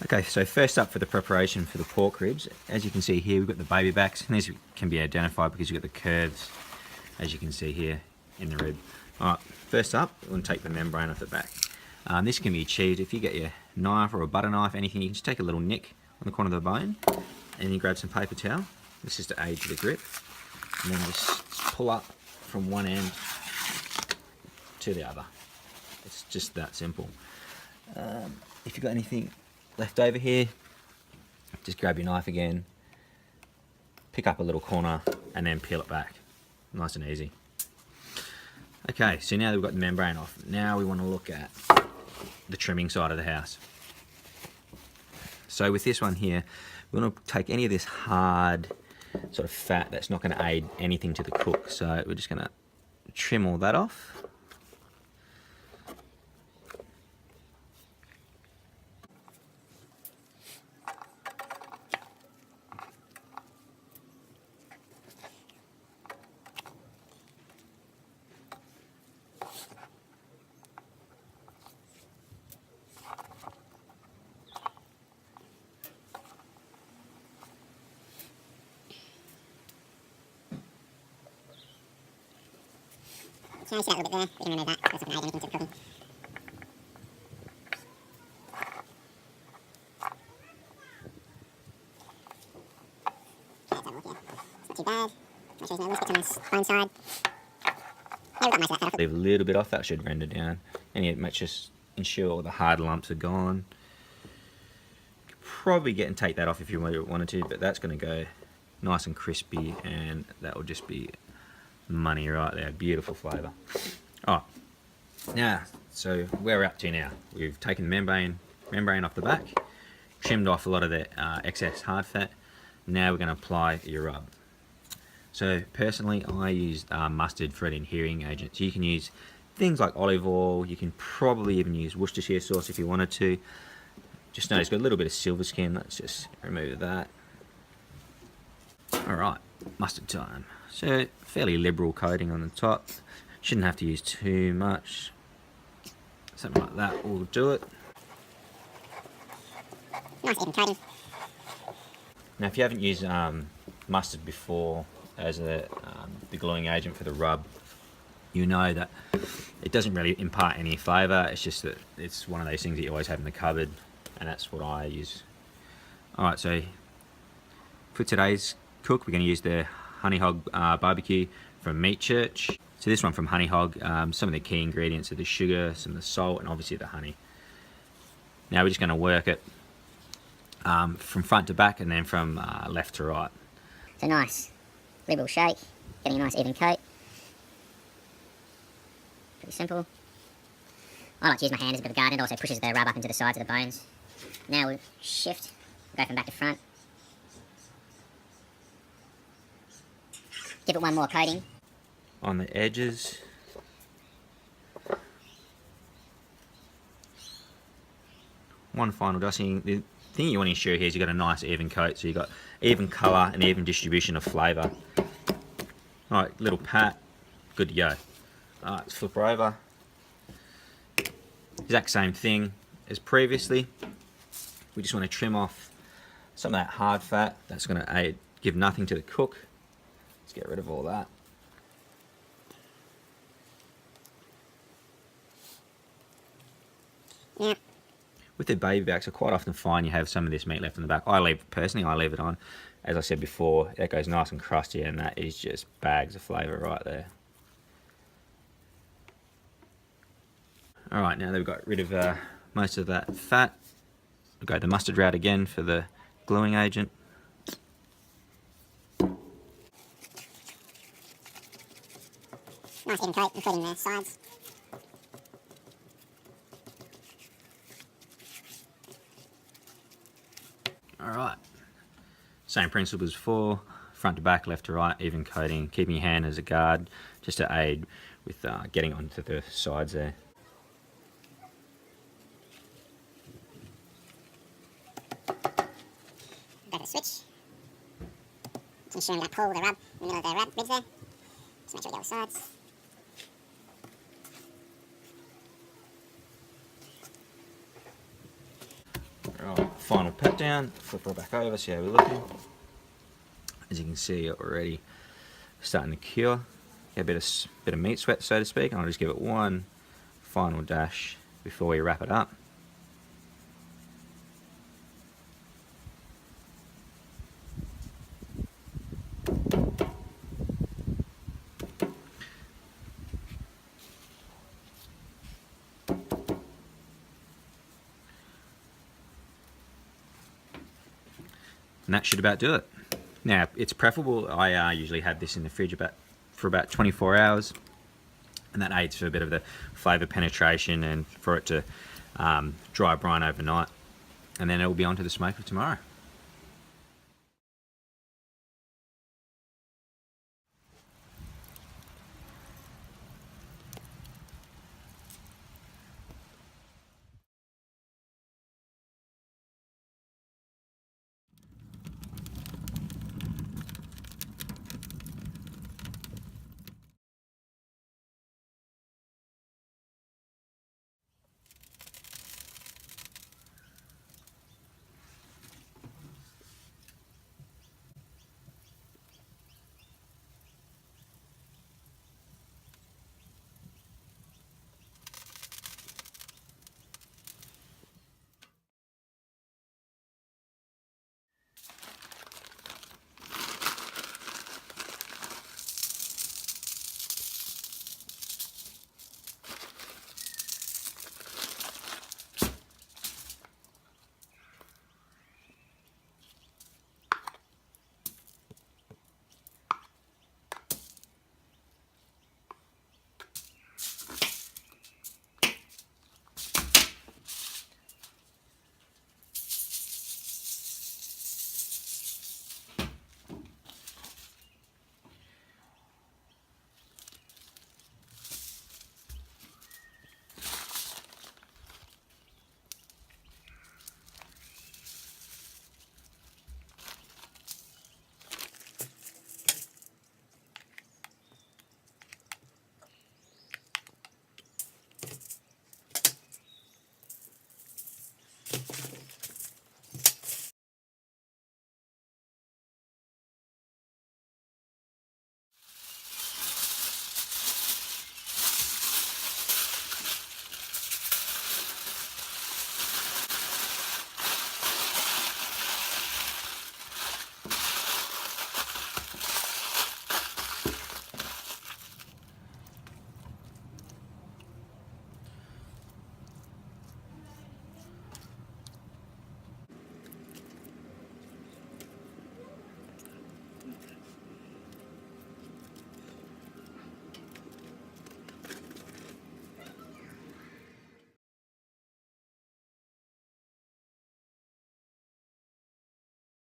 Okay, so first up for the preparation for the pork ribs, as you can see here, we've got the baby backs, and these can be identified because you've got the curves, as you can see here in the rib. Alright, first up, we're going to take the membrane off the back. This can be achieved if you get your knife or a butter knife, anything, you can just take a little nick on the corner of the bone, and you grab some paper towel. This is to aid to the grip, and then just pull up from one end to the other. It's just that simple. If you've got anything left over here, just grab your knife again, pick up a little corner, and then peel it back. Nice and easy. Okay, so now that we've got the membrane off, now we want to look at the trimming side of the house. So with this one here, we're going to take any of this hard sort of fat that's not going to aid anything to the cook. So we're just going to trim all that off. Can I see that a little bit there? We can remove that. That's not going to aid anything to the cooking. Okay, let's have a look here. It's not too bad. Make sure there's no loose bits on this bone side. Yeah, we've got most of that cut off. Leave a little bit off, that should render down. And it might just ensure all the hard lumps are gone. You could probably get and take that off if you wanted to, but that's going to go nice and crispy, and that will just be money right there. Beautiful flavour. Oh, now, so where we're up to now, we've taken the membrane off the back, trimmed off a lot of the excess hard fat. Now we're going to apply your rub. So personally, I use mustard for an adhering agent. So you can use things like olive oil. You can probably even use Worcestershire sauce if you wanted to. Just notice it's got a little bit of silver skin. Let's just remove that. All right, mustard time. So fairly liberal coating on the top. Shouldn't have to use too much. Something like that will do it. Nice even coating. Now if you haven't used mustard before as the gluing agent for the rub, you know that it doesn't really impart any flavour. It's just that it's one of those things that you always have in the cupboard, and that's what I use. Alright, so for today's cook, we're going to use the Honey Hog barbecue from Meat Church. So this one from Honey Hog, some of the key ingredients are the sugar, some of the salt, and obviously the honey. Now we're just going to work it from front to back and then from left to right. So nice, liberal shake, getting a nice even coat. Pretty simple. I like to use my hand as a bit of a guard. It also pushes the rub up into the sides of the bones. Now we'll shift, go from back to front. Give it one more coating. On the edges. One final dusting. The thing you want to ensure here is you've got a nice even coat, so you've got even colour and even distribution of flavour. Alright, little pat, good to go. Alright, let's flip her over. Exact same thing as previously. We just want to trim off some of that hard fat. That's going to give nothing to the cook. Let's get rid of all that. Yeah. With the baby backs, I quite often find you have some of this meat left in the back. Personally, I leave it on. As I said before, that goes nice and crusty, and that is just bags of flavour right there. Alright, now that we've got rid of most of that fat, we'll go the mustard route again for the gluing agent. Nice even coat, including the sides. Alright, same principle as before, front to back, left to right, even coating, keeping your hand as a guard, just to aid with getting onto the sides there. Go to the switch. Just ensuring that I pull the rub in the middle of the ribs there. Just make sure we get all sides. Right, final pat down, flip her back over, see how we're looking. As you can see, already starting to cure. Get a bit of meat sweat, so to speak, and I'll just give it one final dash before we wrap it up. And that should about do it. Now, it's preferable, I usually have this in the fridge for about 24 hours, and that aids for a bit of the flavour penetration and for it to dry brine overnight. And then it will be onto the smoker tomorrow.